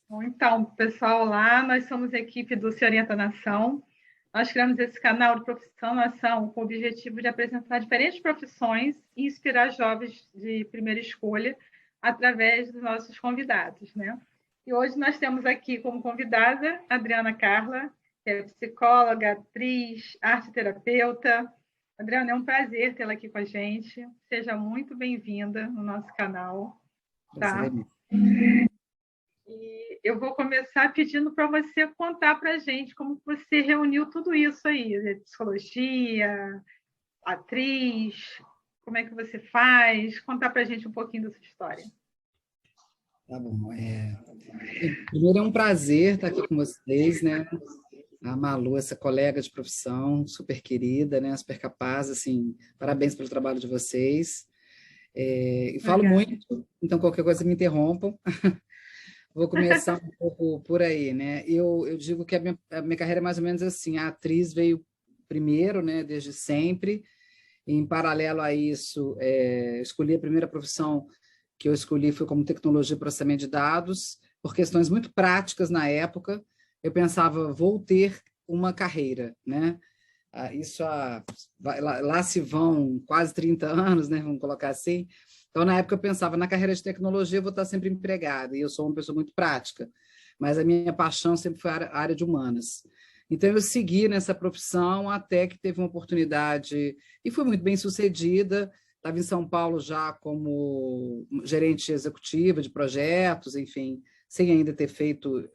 Bom, então, pessoal, lá nós somos a equipe do Se Orienta Nação. Nós criamos esse canal de Profissão Nação com o objetivo de apresentar diferentes profissões e inspirar jovens de primeira escolha através dos nossos convidados, né? E hoje nós temos aqui como convidada a Adriana Carla, que é psicóloga, atriz, arte-terapeuta. Adriana, é um prazer tê-la aqui com a gente. Seja muito bem-vinda no nosso canal, tá? E eu vou começar pedindo para você contar para a gente como você reuniu tudo isso aí, né? Psicologia, atriz, como é que você faz? Contar para a gente um pouquinho da sua história. Tá bom. Primeiro é um prazer estar aqui com vocês, né? A Malu, essa colega de profissão, super querida, né? Super capaz, assim, parabéns pelo trabalho de vocês. E falo muito, então qualquer coisa me interrompam. Vou começar um pouco por aí, né? Eu digo que a minha carreira é mais ou menos assim, a atriz veio primeiro, né? Desde sempre. Em paralelo a isso, escolhi a primeira profissão que eu escolhi foi como tecnologia e processamento de dados, por questões muito práticas na época. Eu pensava, vou ter uma carreira, né? Lá se vão quase 30 anos, né? Vamos colocar assim. Então, na época, eu pensava, na carreira de tecnologia, eu vou estar sempre empregada, e eu sou uma pessoa muito prática, mas a minha paixão sempre foi a área de humanas. Então, eu segui nessa profissão até que teve uma oportunidade, e fui muito bem sucedida. Estava em São Paulo já como gerente executiva de projetos, enfim, sem ainda ter feito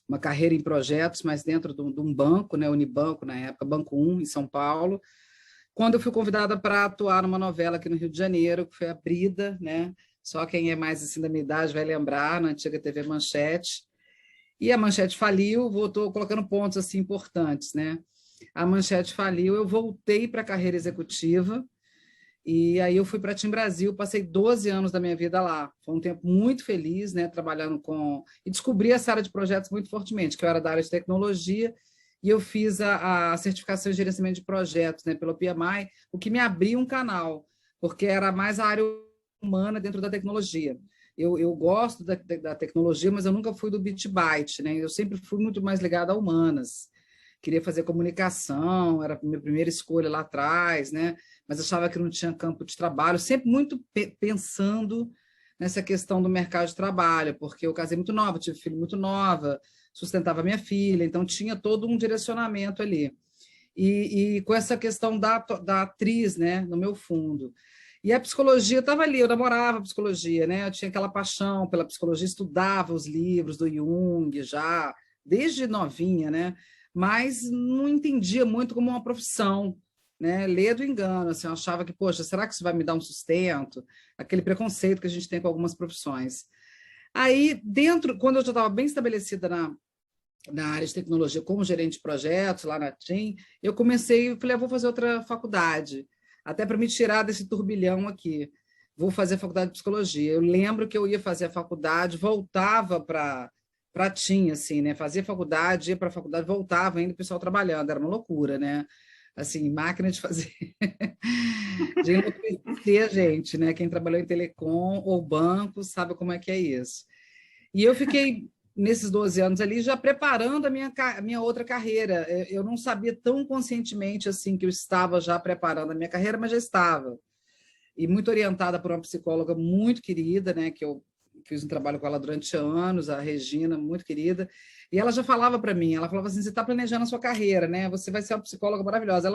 uma carreira em projetos, mas dentro de um banco, né, Unibanco, na época, Banco 1, em São Paulo, quando eu fui convidada para atuar numa novela aqui no Rio de Janeiro, que foi a Brida, né? Só quem é mais assim da minha idade vai lembrar, na antiga TV Manchete. E a Manchete faliu, voltou colocando pontos assim importantes, né? A Manchete faliu, eu voltei para a carreira executiva, e aí eu fui para a Tim Brasil, passei 12 anos da minha vida lá. Foi um tempo muito feliz, né, trabalhando com... E descobri essa área de projetos muito fortemente, que eu era da área de tecnologia, e eu fiz a certificação de gerenciamento de projetos, né, pelo PMI, o que me abriu um canal, porque era mais a área humana dentro da tecnologia. Eu gosto da tecnologia, mas eu nunca fui do bit byte, né? Eu sempre fui muito mais ligada a humanas. Queria fazer comunicação, era a minha primeira escolha lá atrás, né? Mas achava que não tinha campo de trabalho, sempre muito pensando nessa questão do mercado de trabalho, porque eu casei muito nova, tive filho muito nova, sustentava minha filha, então tinha todo um direcionamento ali. E com essa questão da atriz, né, no meu fundo. E a psicologia estava ali, eu namorava psicologia, né? Eu tinha aquela paixão pela psicologia, estudava os livros do Jung já, desde novinha, né? Mas não entendia muito como uma profissão, né? Ler do engano, assim, eu achava que, poxa, será que isso vai me dar um sustento? Aquele preconceito que a gente tem com algumas profissões. Aí, quando eu já estava bem estabelecida na área de tecnologia como gerente de projetos, lá na TIM, eu falei, vou fazer outra faculdade, até para me tirar desse turbilhão aqui. Vou fazer a faculdade de psicologia. Eu lembro que eu ia fazer a faculdade, voltava para TIM, assim, né? Fazia faculdade, ia para a faculdade, voltava ainda o pessoal trabalhando, era uma loucura, né? Assim, máquina de fazer, de enlouquecer, gente, né? Quem trabalhou em telecom ou banco sabe como é que é isso. E eu fiquei nesses 12 anos ali já preparando a minha outra carreira. Eu não sabia tão conscientemente assim que eu estava já preparando a minha carreira, mas já estava. E muito orientada por uma psicóloga muito querida, né, que eu fiz um trabalho com ela durante anos, a Regina, muito querida, e ela já falava para mim, ela falava assim, você está planejando a sua carreira, né? Você vai ser uma psicóloga maravilhosa.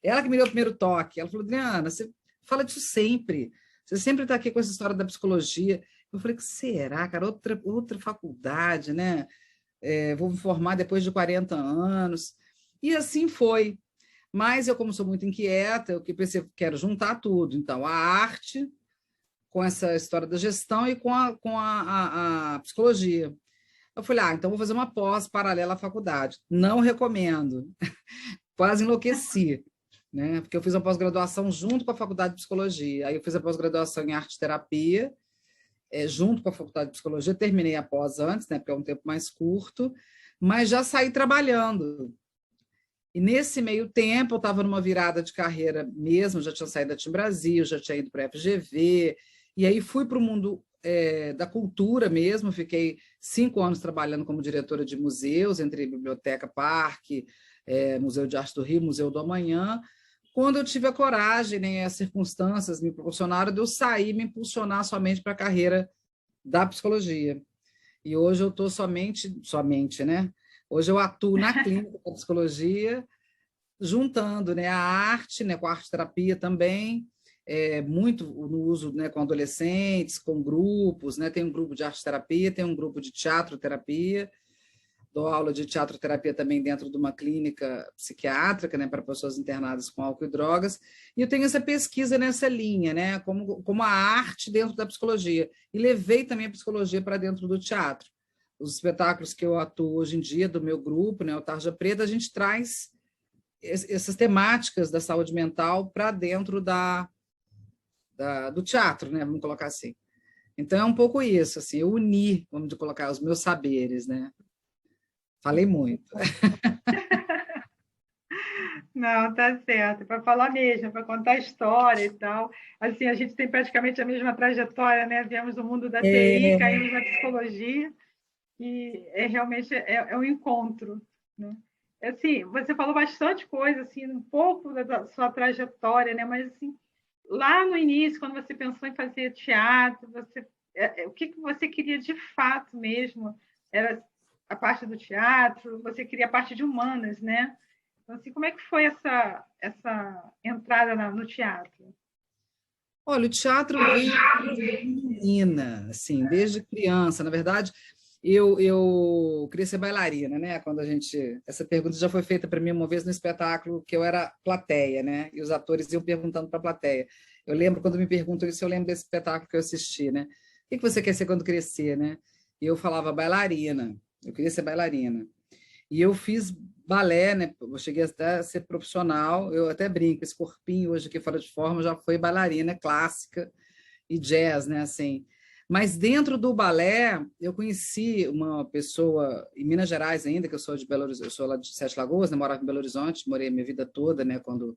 Ela que me deu o primeiro toque, ela falou, Adriana, você fala disso sempre, você sempre está aqui com essa história da psicologia. Eu falei, que será, cara? Outra faculdade, né? Vou me formar depois de 40 anos. E assim foi. Mas eu, como sou muito inquieta, eu pensei, quero juntar tudo. Então, a arte com essa história da gestão e com a psicologia. Eu falei, então vou fazer uma pós paralela à faculdade. Não recomendo. Quase enlouqueci, né? Porque eu fiz uma pós-graduação junto com a faculdade de psicologia. Aí eu fiz a pós-graduação em arte-terapia, junto com a faculdade de psicologia, terminei a pós antes, né, porque é um tempo mais curto, mas já saí trabalhando. E nesse meio tempo, eu estava numa virada de carreira mesmo, já tinha saído da TIM Brasil, já tinha ido para a FGV, e aí fui para o mundo da cultura mesmo, fiquei 5 anos trabalhando como diretora de museus, entre biblioteca, parque, Museu de Arte do Rio, Museu do Amanhã, quando eu tive a coragem, né, as circunstâncias me proporcionaram de eu sair, me impulsionar somente para a carreira da psicologia. E hoje eu estou somente, né? Hoje eu atuo na clínica da psicologia, juntando, né, a arte, né, com a arte-terapia também, muito no uso, né, com adolescentes, com grupos, né, tem um grupo de arte-terapia, tem um grupo de teatro-terapia, dou aula de teatro-terapia também dentro de uma clínica psiquiátrica, né, para pessoas internadas com álcool e drogas, e eu tenho essa pesquisa nessa linha, né, como a arte dentro da psicologia, e levei também a psicologia para dentro do teatro. Os espetáculos que eu atuo hoje em dia, do meu grupo, né, o Tarja Preta, a gente traz essas temáticas da saúde mental para dentro do teatro, né, vamos colocar assim. Então, é um pouco isso, assim, eu uni, vamos colocar, os meus saberes, né? Falei muito. Não, tá certo, para falar mesmo, para contar história e tal. Assim, a gente tem praticamente a mesma trajetória, né? Viemos do mundo da TI, caímos na psicologia, e realmente um encontro, né? Assim, você falou bastante coisa, assim, um pouco da sua trajetória, né? Mas, assim, lá no início, quando você pensou em fazer teatro, o que você queria de fato mesmo? Era a parte do teatro? Você queria a parte de humanas, né? Então, assim, como é que foi essa entrada no teatro? Olha, o teatro veio desde menina, assim, desde criança. Na verdade, eu queria ser bailarina, né? Essa pergunta já foi feita para mim uma vez no espetáculo que eu era plateia, né? E os atores iam perguntando para a plateia. Eu lembro quando me perguntam isso, eu lembro desse espetáculo que eu assisti, né? O que você quer ser quando crescer, né? E eu falava bailarina. Eu queria ser bailarina. E eu fiz balé, né? Eu cheguei até a ser profissional. Eu até brinco, esse corpinho hoje aqui fora de forma já foi bailarina clássica e jazz, né? Assim. Mas dentro do balé, eu conheci uma pessoa em Minas Gerais ainda, que eu sou de Belo Horizonte, eu sou lá de Sete Lagoas, né? Morava em Belo Horizonte, morei a minha vida toda, né? Quando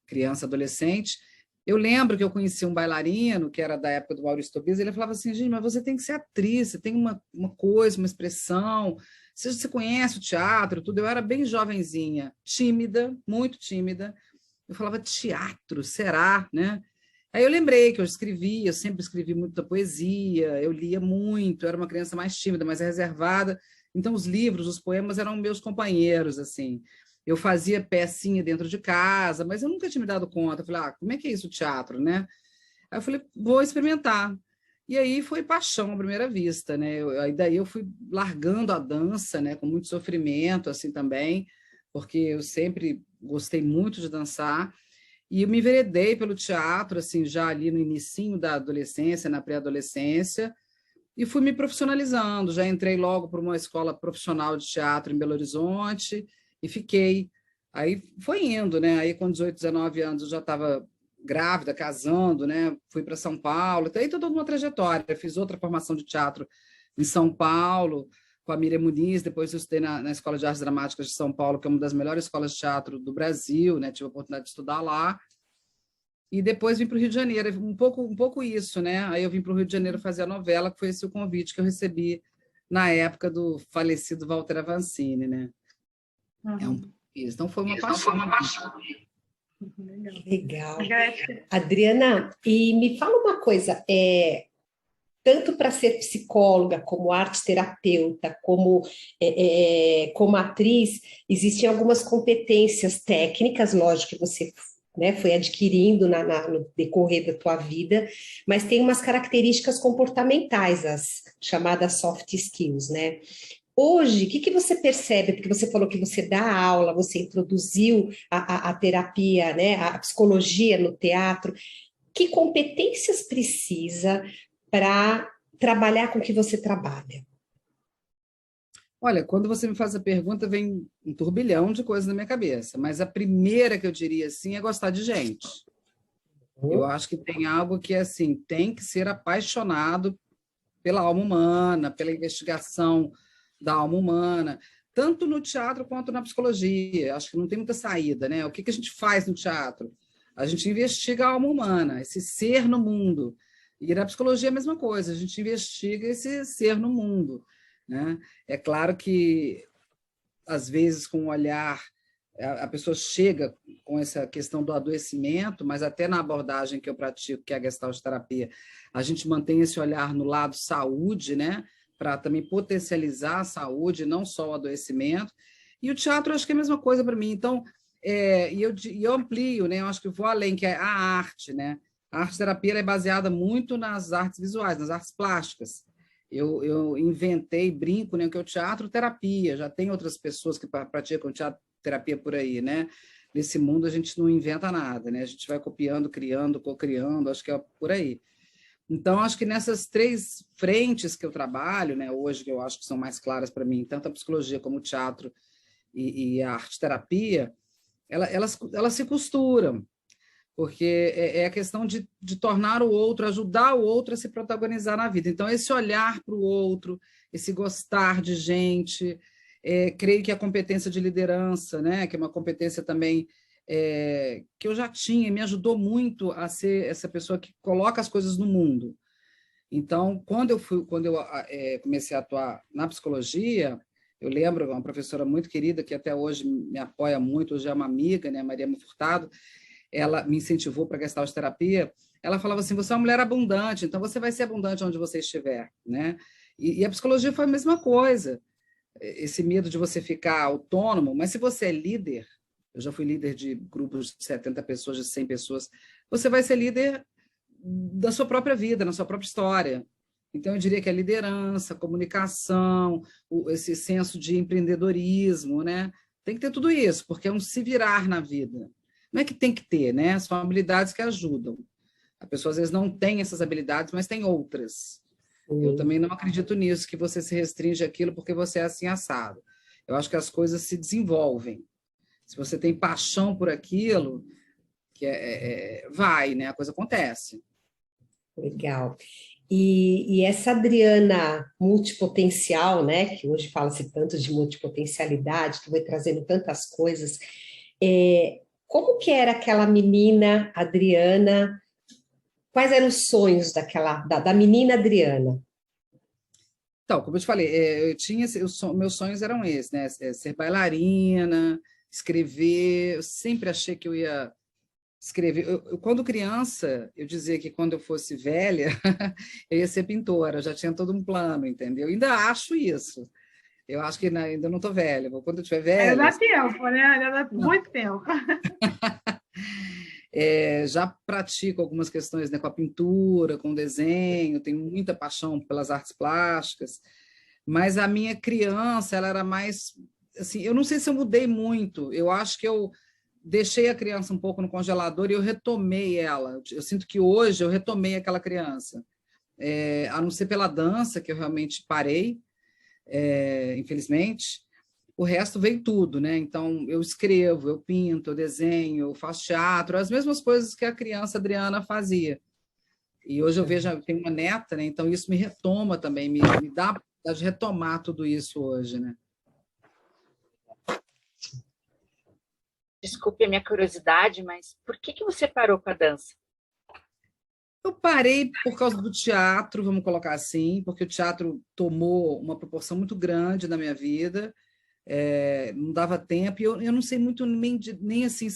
criança, adolescente. Eu lembro que eu conheci um bailarino, que era da época do Maurício Tobias, e ele falava assim, gente, mas você tem que ser atriz, você tem uma coisa, uma expressão, você conhece o teatro, tudo. Eu era bem jovenzinha, tímida, muito tímida. Eu falava, teatro, será, né? Aí eu lembrei que eu sempre escrevi muita poesia, eu lia muito, eu era uma criança mais tímida, mais reservada, então os livros, os poemas eram meus companheiros, assim. Eu fazia pecinha dentro de casa, mas eu nunca tinha me dado conta. Eu falei, como é que é isso, teatro, né? Aí eu falei, vou experimentar. E aí foi paixão à primeira vista, né? Aí daí eu fui largando a dança, né? Com muito sofrimento, assim, também, porque eu sempre gostei muito de dançar. E eu me enveredei pelo teatro, assim, já ali no inicinho da adolescência, na pré-adolescência, e fui me profissionalizando. Já entrei logo para uma escola profissional de teatro em Belo Horizonte e fiquei. Aí foi indo, né? Aí com 18, 19 anos eu já estava grávida, casando, né? Fui para São Paulo, aí toda uma trajetória. Fiz outra formação de teatro em São Paulo, com a Miriam Muniz, depois eu estudei na Escola de Artes Dramáticas de São Paulo, que é uma das melhores escolas de teatro do Brasil, né? Tive a oportunidade de estudar lá. E depois vim para o Rio de Janeiro, um pouco isso, né? Aí eu vim para o Rio de Janeiro fazer a novela, que foi esse o convite que eu recebi na época do falecido Walter Avancini, né? É um pouco isso. Então foi uma paixão. Legal. Adriana, e me fala uma coisa, tanto para ser psicóloga, como arte terapeuta, como atriz, existem algumas competências técnicas, lógico que você, né, foi adquirindo no decorrer da tua vida, mas tem umas características comportamentais, as chamadas soft skills, né? Hoje, o que você percebe? Porque você falou que você dá aula, você introduziu a terapia, né, a psicologia no teatro. Que competências precisa para trabalhar com o que você trabalha? Olha, quando você me faz a pergunta, vem um turbilhão de coisas na minha cabeça, mas a primeira que eu diria assim é gostar de gente. Eu acho que tem algo que assim, tem que ser apaixonado pela alma humana, pela investigação da alma humana, tanto no teatro quanto na psicologia. Acho que não tem muita saída, né? O que a gente faz no teatro? A gente investiga a alma humana, esse ser no mundo. E na psicologia é a mesma coisa, a gente investiga esse ser no mundo, né? É claro que, às vezes, com o olhar, a pessoa chega com essa questão do adoecimento, mas até na abordagem que eu pratico, que é a Gestalt terapia, a gente mantém esse olhar no lado saúde, né? Para também potencializar a saúde, não só o adoecimento. E o teatro, acho que é a mesma coisa para mim. Então, eu amplio, né? Eu acho que vou além, que é a arte, né? A arte-terapia é baseada muito nas artes visuais, nas artes plásticas. Eu inventei, brinco, né, que é o teatro-terapia. Já tem outras pessoas que praticam teatro-terapia por aí, né? Nesse mundo a gente não inventa nada, né? A gente vai copiando, criando, cocriando, acho que é por aí. Então, acho que nessas 3 frentes que eu trabalho, né, hoje, que eu acho que são mais claras para mim, tanto a psicologia como o teatro e a arte-terapia, elas se costuram, porque é a questão de tornar o outro, ajudar o outro a se protagonizar na vida. Então, esse olhar para o outro, esse gostar de gente, creio que a competência de liderança, né, que é uma competência também que eu já tinha, me ajudou muito a ser essa pessoa que coloca as coisas no mundo. Então, quando eu comecei a atuar na psicologia, eu lembro uma professora muito querida, que até hoje me apoia muito, hoje é uma amiga, né, Maria Furtado, ela me incentivou para a Gestalt terapia. Ela falava assim: você é uma mulher abundante, então você vai ser abundante onde você estiver, né? E a psicologia foi a mesma coisa, esse medo de você ficar autônomo, mas se você é líder, eu já fui líder de grupos de 70 pessoas, de 100 pessoas, você vai ser líder da sua própria vida, na sua própria história. Então, eu diria que a liderança, a comunicação, esse senso de empreendedorismo, né? Tem que ter tudo isso, porque é um se virar na vida. Não é que tem que ter, né? São habilidades que ajudam. A pessoa, às vezes, não tem essas habilidades, mas tem outras. Eu também não acredito nisso, que você se restringe aquilo porque você é assim assado. Eu acho que as coisas se desenvolvem. Se você tem paixão por aquilo, que vai, né? A coisa acontece. Legal. E essa Adriana multipotencial, né, que hoje fala-se tanto de multipotencialidade, que vai trazendo tantas coisas, como que era aquela menina Adriana? Quais eram os sonhos da menina Adriana? Então, como eu te falei, meus sonhos eram esses, né? Ser bailarina, escrever. Eu sempre achei que eu ia escrever. Quando criança, eu dizia que quando eu fosse velha, eu ia ser pintora, eu já tinha todo um plano, entendeu? Ainda acho isso. Eu acho que ainda não estou velha. Quando eu estiver Ainda velha. dá tempo, né? Ainda dá muito tempo. Já pratico algumas questões, né, com a pintura, com o desenho, tenho muita paixão pelas artes plásticas, mas a minha criança, ela era mais, assim, eu não sei se eu mudei muito, eu acho que eu deixei a criança um pouco no congelador e eu retomei ela, eu sinto que hoje eu retomei aquela criança, a não ser pela dança, que eu realmente parei, infelizmente. O resto veio tudo, né? Então, eu escrevo, eu pinto, eu desenho, eu faço teatro, as mesmas coisas que a criança Adriana fazia. E hoje eu vejo, eu tenho uma neta, né? Então isso me retoma também, me dá de retomar tudo isso hoje, né? Desculpe a minha curiosidade, mas por que você parou com a dança? Eu parei por causa do teatro, vamos colocar assim, porque o teatro tomou uma proporção muito grande na minha vida, não dava tempo, e eu não sei muito nem assim,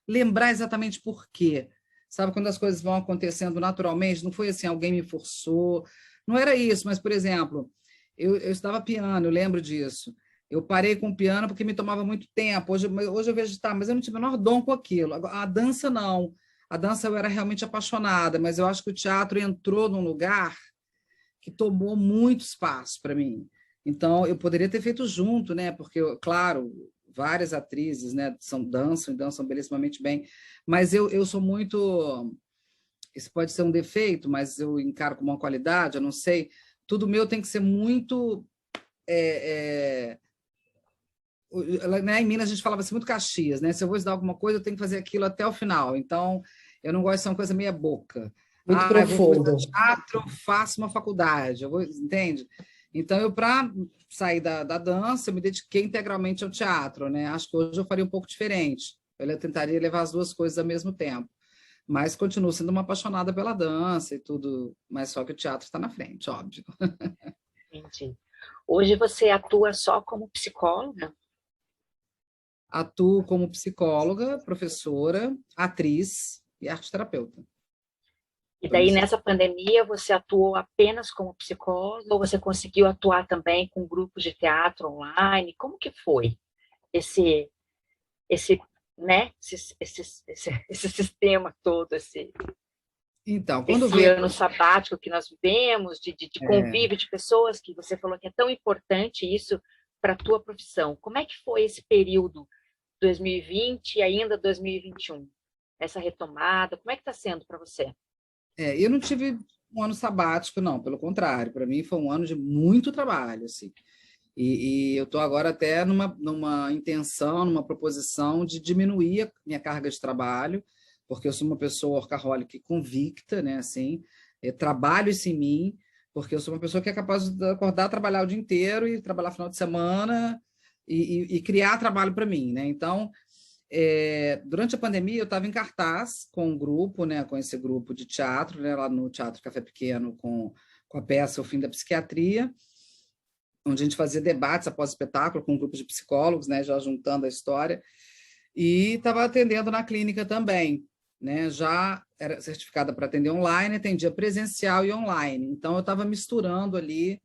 lembrar exatamente por quê. Sabe, quando as coisas vão acontecendo naturalmente, não foi assim, alguém me forçou, não era isso, mas, por exemplo, eu estudava piano, eu lembro disso. Eu parei com o piano porque me tomava muito tempo. Hoje eu vejo, tá, mas eu não tive o menor dom com aquilo. A dança, não. A dança eu era realmente apaixonada, mas eu acho que o teatro entrou num lugar que tomou muito espaço para mim. Então, eu poderia ter feito junto, né? Porque, claro, várias atrizes, né, dançam e dançam belíssimamente bem, mas eu sou muito... Isso pode ser um defeito, mas eu encaro como uma qualidade, eu não sei. Tudo meu tem que ser muito... né, em Minas a gente falava assim, muito Caxias, né? Se eu vou estudar alguma coisa, eu tenho que fazer aquilo até o final. Então, eu não gosto de ser uma coisa meia boca. Muito profundo. Eu vou teatro, faço uma faculdade, entende? Então, para sair da dança, eu me dediquei integralmente ao teatro, né? Acho que hoje eu faria um pouco diferente. Eu tentaria levar as duas coisas ao mesmo tempo. mas continuo sendo uma apaixonada pela dança e tudo, mas só que o teatro está na frente, óbvio. Entendi. Hoje você atua só como psicóloga? Atuo como psicóloga, professora, atriz e arteterapeuta. E daí, nessa pandemia, você atuou apenas como psicóloga ou você conseguiu atuar também com grupos de teatro online? Como que foi esse, né, esse sistema todo, Então, quando esse veio... ano sabático que nós vivemos, de convívio de pessoas, que você falou que é tão importante isso para a tua profissão. Como é que foi esse período 2020 e ainda 2021? Essa retomada, como é que está sendo para você? Eu não tive um ano sabático, não, pelo contrário, para mim foi um ano de muito trabalho, assim. E eu estou agora até numa intenção, numa proposição de diminuir a minha carga de trabalho, porque eu sou uma pessoa workaholic convicta, né, assim, trabalho isso em mim, porque eu sou uma pessoa que é capaz de acordar, trabalhar o dia inteiro e trabalhar final de semana e criar trabalho para mim, né? Então, durante a pandemia, eu estava em cartaz com um grupo, né, com esse grupo de teatro, né, lá no Teatro Café Pequeno, com a peça O Fim da Psiquiatria, onde a gente fazia debates após o espetáculo com um grupo de psicólogos, né, já juntando a história, e estava atendendo na clínica também, né, já era certificada para atender online, atendia presencial e online, então eu estava misturando ali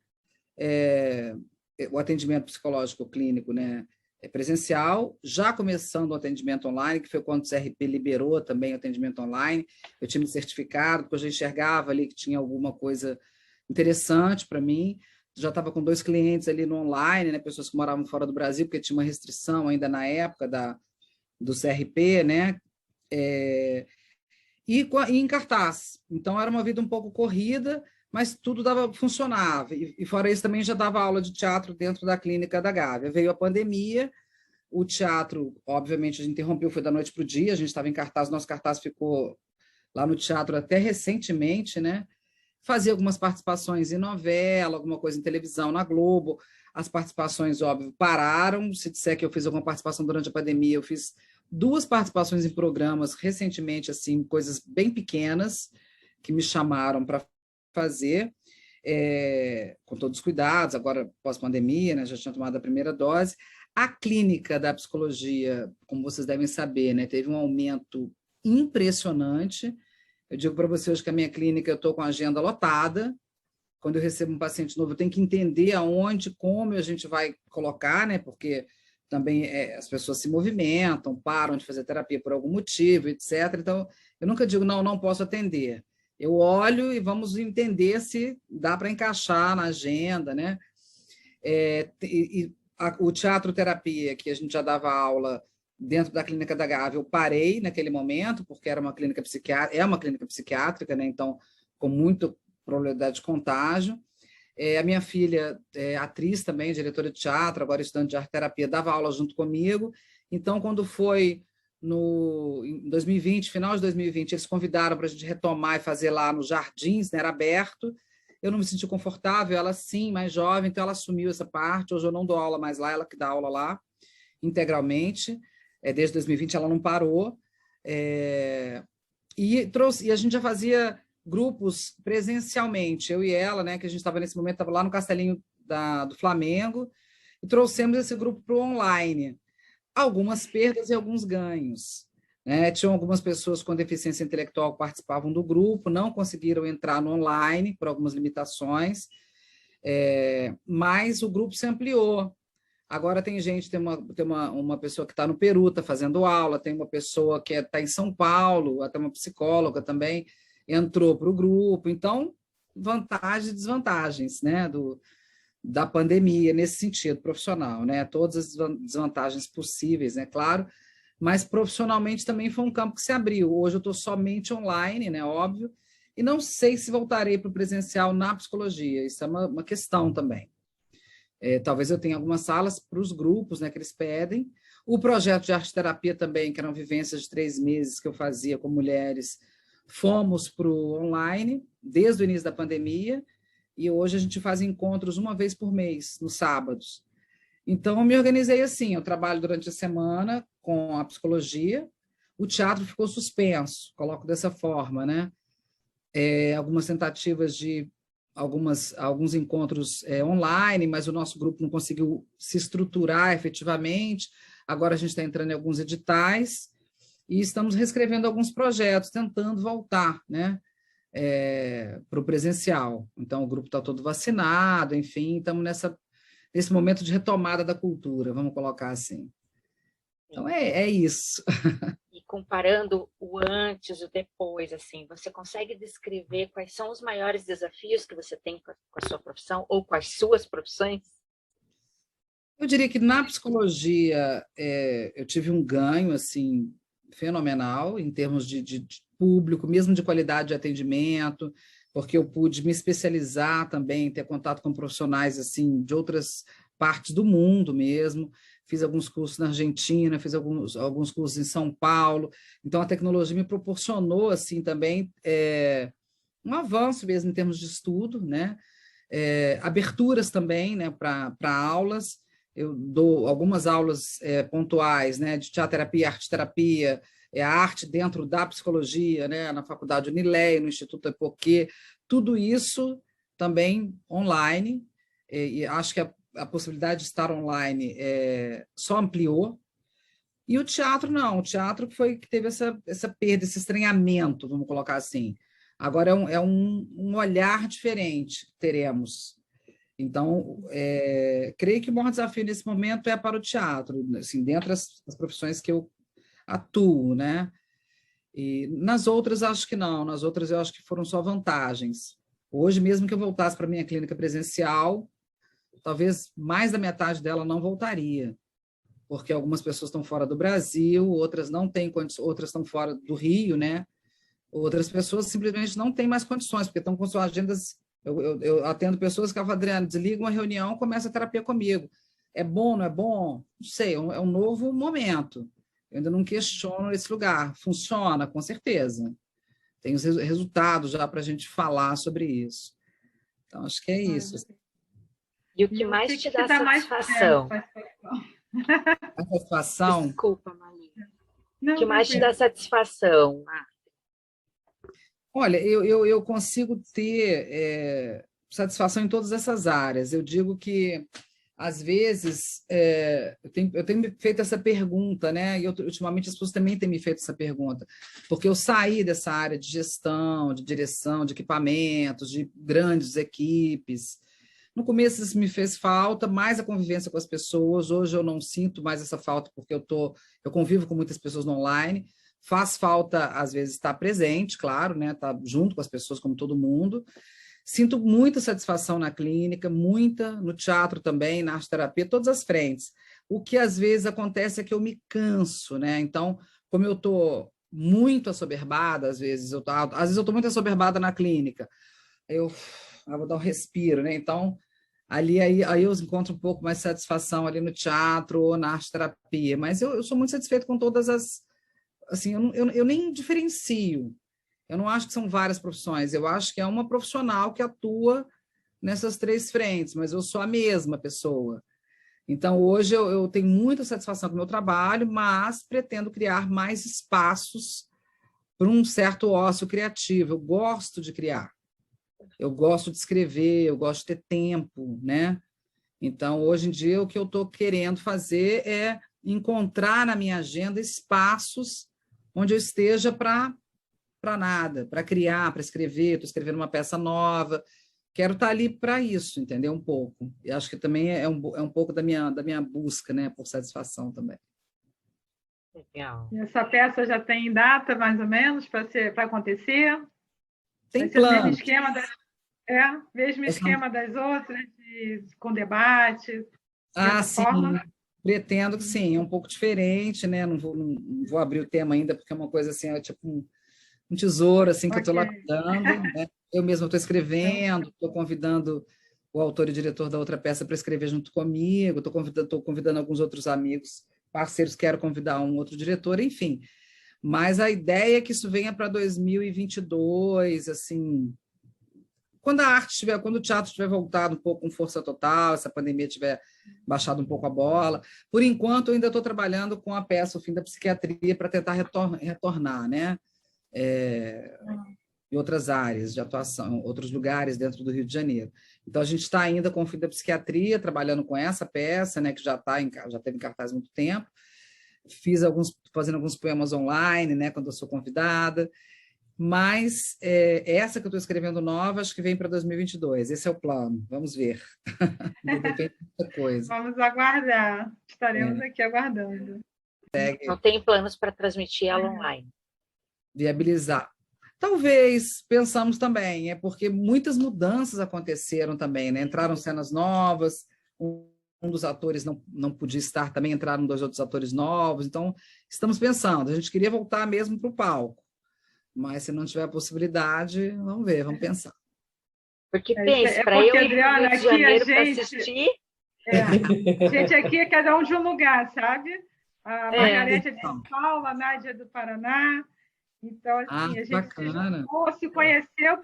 o atendimento psicológico clínico, né, presencial, já começando o atendimento online, que foi quando o CRP liberou também o atendimento online, eu tinha me certificado, porque eu já enxergava ali que tinha alguma coisa interessante para mim, já estava com 2 clientes ali no online, né, pessoas que moravam fora do Brasil, porque tinha uma restrição ainda na época do CRP, né, e em cartaz. Então, era uma vida um pouco corrida, mas tudo funcionava. E fora isso, também já dava aula de teatro dentro da clínica da Gávea. Veio a pandemia, o teatro, obviamente, a gente interrompeu, foi da noite para o dia, a gente estava em cartaz, nosso cartaz ficou lá no teatro até recentemente, né? Fazia algumas participações em novela, alguma coisa em televisão, na Globo. As participações, óbvio, pararam. Se disser que eu fiz alguma participação durante a pandemia, eu fiz 2 participações em programas recentemente, assim, coisas bem pequenas, que me chamaram para fazer, com todos os cuidados, agora pós-pandemia, né, já tinha tomado a primeira dose. A clínica da psicologia, como vocês devem saber, né, teve um aumento impressionante. Eu digo para vocês que a minha clínica, eu estou com a agenda lotada. Quando eu recebo um paciente novo, eu tenho que entender aonde, como a gente vai colocar, né, porque também as pessoas se movimentam, param de fazer terapia por algum motivo, etc. Então, eu nunca digo, não posso atender. Eu olho e vamos entender se dá para encaixar na agenda, né? O teatro-terapia, que a gente já dava aula dentro da clínica da Gávea, eu parei naquele momento, porque era uma clínica psiquiátrica, é uma clínica psiquiátrica, né? Então, com muita probabilidade de contágio. A minha filha é atriz também, diretora de teatro, agora estudante de arte-terapia, dava aula junto comigo. Então, quando foi em 2020, final de 2020, eles convidaram para a gente retomar e fazer lá nos Jardins, né, era aberto. Eu não me senti confortável, ela sim, mais jovem, então ela assumiu essa parte. Hoje eu não dou aula mais lá, ela que dá aula lá integralmente. Desde 2020 ela não parou. E a gente já fazia grupos presencialmente, eu e ela, né, que a gente estava nesse momento, estava lá no Castelinho do Flamengo, e trouxemos esse grupo para o online. Algumas perdas e alguns ganhos, né? Tinham algumas pessoas com deficiência intelectual que participavam do grupo, não conseguiram entrar no online por algumas limitações, mas o grupo se ampliou. Agora tem uma pessoa que está no Peru, está fazendo aula, tem uma pessoa que está em São Paulo, até uma psicóloga também entrou para o grupo. Então, vantagens e desvantagens, né, da pandemia nesse sentido profissional, né? Todas as desvantagens possíveis, né? Claro, mas profissionalmente também foi um campo que se abriu. Hoje eu estou somente online, né? Óbvio, e não sei se voltarei para o presencial na psicologia. Isso é uma questão também. Talvez eu tenha algumas salas para os grupos, né, que eles pedem. O projeto de arte-terapia também, que eram vivências de 3 meses que eu fazia com mulheres, fomos para o online desde o início da pandemia, e hoje a gente faz encontros uma vez por mês, nos sábados. Então, eu me organizei assim, eu trabalho durante a semana com a psicologia, o teatro ficou suspenso, coloco dessa forma, né? Algumas tentativas de alguns encontros online, mas o nosso grupo não conseguiu se estruturar efetivamente. Agora a gente está entrando em alguns editais e estamos reescrevendo alguns projetos, tentando voltar, né, para o presencial. Então, o grupo está todo vacinado, enfim, estamos nesse momento de retomada da cultura, vamos colocar assim. Então, é isso. E comparando o antes e o depois, assim, você consegue descrever quais são os maiores desafios que você tem com a sua profissão ou com as suas profissões? Eu diria que na psicologia eu tive um ganho assim fenomenal em termos de público, mesmo de qualidade de atendimento, porque eu pude me especializar também, ter contato com profissionais assim de outras partes do mundo mesmo. Fiz alguns cursos na Argentina, fiz alguns cursos em São Paulo. Então, a tecnologia me proporcionou assim também um avanço mesmo em termos de estudo, né? Aberturas também, né, para aulas. Eu dou algumas aulas pontuais, né, de teaterapia, arte-terapia, a arte dentro da psicologia, né, na Faculdade Unileia, no Instituto Epoquê, tudo isso também online, e acho que a possibilidade de estar online só ampliou. E o teatro não, o teatro foi que teve essa perda, esse estranhamento, vamos colocar assim. Agora é um olhar diferente que teremos. Então, creio que o maior desafio nesse momento é para o teatro, assim, dentre as profissões que eu atuo, né? E nas outras, acho que não, nas outras eu acho que foram só vantagens. Hoje, mesmo que eu voltasse para a minha clínica presencial, talvez mais da metade dela não voltaria, porque algumas pessoas estão fora do Brasil, outras não têm condições, outras estão fora do Rio, né? Outras pessoas simplesmente não têm mais condições, porque estão com suas agendas. Eu atendo pessoas que falam, Adriana, desliga uma reunião, começa a terapia comigo. É bom, não é bom? Não sei, é um novo momento. Eu ainda não questiono esse lugar. Funciona, com certeza. Tem os resultados já para a gente falar sobre isso. Então, acho que é isso. E o que mais te dá satisfação? A satisfação? Desculpa, Malinha. O que mais te dá satisfação? Olha, eu consigo ter satisfação em todas essas áreas. Eu digo que, às vezes, eu tenho me feito essa pergunta, né? E ultimamente as pessoas também têm me feito essa pergunta, porque eu saí dessa área de gestão, de direção, de equipamentos, de grandes equipes. No começo isso me fez falta, mais a convivência com as pessoas. Hoje eu não sinto mais essa falta, porque eu convivo com muitas pessoas no online. Faz falta, às vezes, estar presente, claro, né? Estar junto com as pessoas, como todo mundo. Sinto muita satisfação na clínica, muita no teatro também, na arte-terapia, todas as frentes. O que, às vezes, acontece é que eu me canso, né? Então, como eu estou muito assoberbada, às vezes eu estou muito assoberbada na clínica, eu vou dar um respiro, né? Então, aí eu encontro um pouco mais de satisfação ali no teatro ou na arte-terapia, mas eu sou muito satisfeito com todas as... Assim, eu nem diferencio. Eu não acho que são várias profissões, eu acho que é uma profissional que atua nessas três frentes, mas eu sou a mesma pessoa. Então, hoje eu tenho muita satisfação com o meu trabalho, mas pretendo criar mais espaços para um certo ócio criativo. Eu gosto de criar. Eu gosto de escrever, eu gosto de ter tempo, né? Então, hoje em dia, o que eu estou querendo fazer é encontrar na minha agenda espaços onde eu esteja para nada, para criar, para escrever. Estou escrevendo uma peça nova, quero estar ali para isso, entender um pouco. E acho que também é um pouco da minha busca, né, por satisfação também. Legal. E essa peça já tem data, mais ou menos, para acontecer? Tem plano. Mesmo Essa... esquema das outras, com debate. Sim. Forma? Pretendo que sim, é um pouco diferente, né? Não vou abrir o tema ainda, porque é uma coisa assim, é tipo um tesouro assim, que eu estou lapidando, né? Eu mesma estou escrevendo, estou convidando o autor e diretor da outra peça para escrever junto comigo, estou convidando alguns outros amigos, parceiros, quero convidar um outro diretor, enfim. Mas a ideia é que isso venha para 2022, assim, quando a arte estiver, quando o teatro estiver voltado um pouco com força total, essa pandemia tiver baixado um pouco a bola. Por enquanto, eu ainda estou trabalhando com a peça O Fim da Psiquiatria para tentar retornar, né? Em outras áreas de atuação, outros lugares dentro do Rio de Janeiro. Então, a gente está ainda com O Fim da Psiquiatria, trabalhando com essa peça, né, que já teve em cartaz há muito tempo. Fazendo alguns poemas online, né, quando eu sou convidada. Mas essa que eu estou escrevendo nova, acho que vem para 2022. Esse é o plano. Vamos ver. Depende de muita coisa. Vamos aguardar. Estaremos aqui aguardando. Não tem planos para transmitir ela online? Viabilizar. Talvez, pensamos também, porque muitas mudanças aconteceram também, né? Entraram cenas novas, um dos atores não podia estar, também entraram 2 outros atores novos, então estamos pensando, a gente queria voltar mesmo para o palco, mas se não tiver a possibilidade, vamos ver, vamos pensar. Porque pensa, para eu ir para o Rio de Janeiro para assistir... A gente aqui é cada um de um lugar, sabe? A Margarete é de São Paulo, a Nádia é do Paraná. Então, assim, a gente se conheceu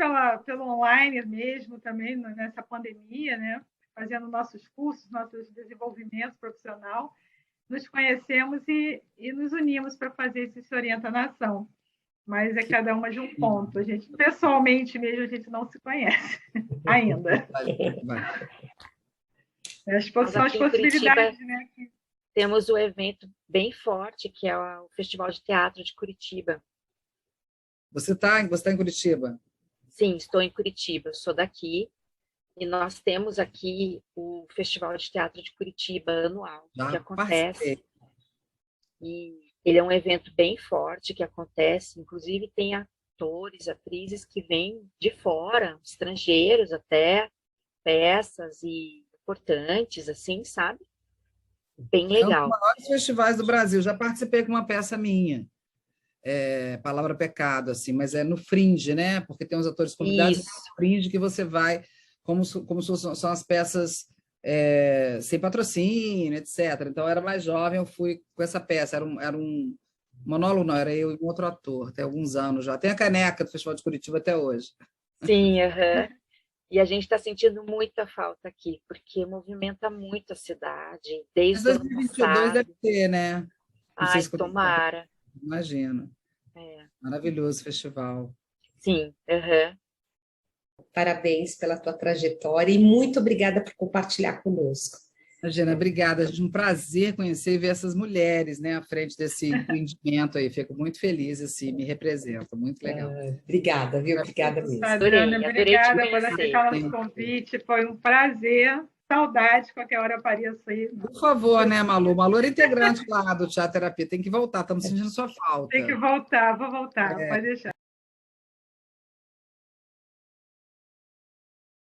pelo online mesmo também, nessa pandemia, né? Fazendo nossos cursos, nossos desenvolvimentos profissional. Nos conhecemos e nos unimos para fazer esse Se Orienta Nação. Mas é cada uma de um ponto. A gente, pessoalmente mesmo, a gente não se conhece ainda. São as possibilidades, né? Temos o evento bem forte, que é o Festival de Teatro de Curitiba. Você está em Curitiba? Sim, estou em Curitiba, sou daqui. E nós temos aqui o Festival de Teatro de Curitiba anual, que acontece. E ele é um evento bem forte que acontece, inclusive tem atores, atrizes que vêm de fora, estrangeiros até, peças e importantes, assim, sabe? Bem legal. É um dos maiores festivais do Brasil. Já participei com uma peça minha. Palavra Pecado, assim, mas é no Fringe, né? Porque tem os atores convidados no Fringe que você vai, como são as peças sem patrocínio, etc. Então, eu era mais jovem, eu fui com essa peça. Era um monólogo, não, era eu e um outro ator, tem alguns anos já. Tem a caneca do Festival de Curitiba até hoje. Sim, E a gente está sentindo muita falta aqui, porque movimenta muito a cidade, desde 2022 deve ter, né? Ai, tomara. Imagino. Maravilhoso festival. Sim. Parabéns pela tua trajetória e muito obrigada por compartilhar conosco. Imagina, obrigada. É um prazer conhecer e ver essas mulheres, né, à frente desse empreendimento aí. Fico muito feliz, assim, me representa. Muito legal. Obrigada, viu? Obrigada mesmo. Adriana, obrigada por aceitar o nosso convite. Foi um prazer. Saudade, qualquer hora apareço aí. Por favor, né, Malu? Malu era integrante lá do Teatro Terapia. Tem que voltar, estamos sentindo sua falta. Tem que voltar, vou voltar, pode deixar.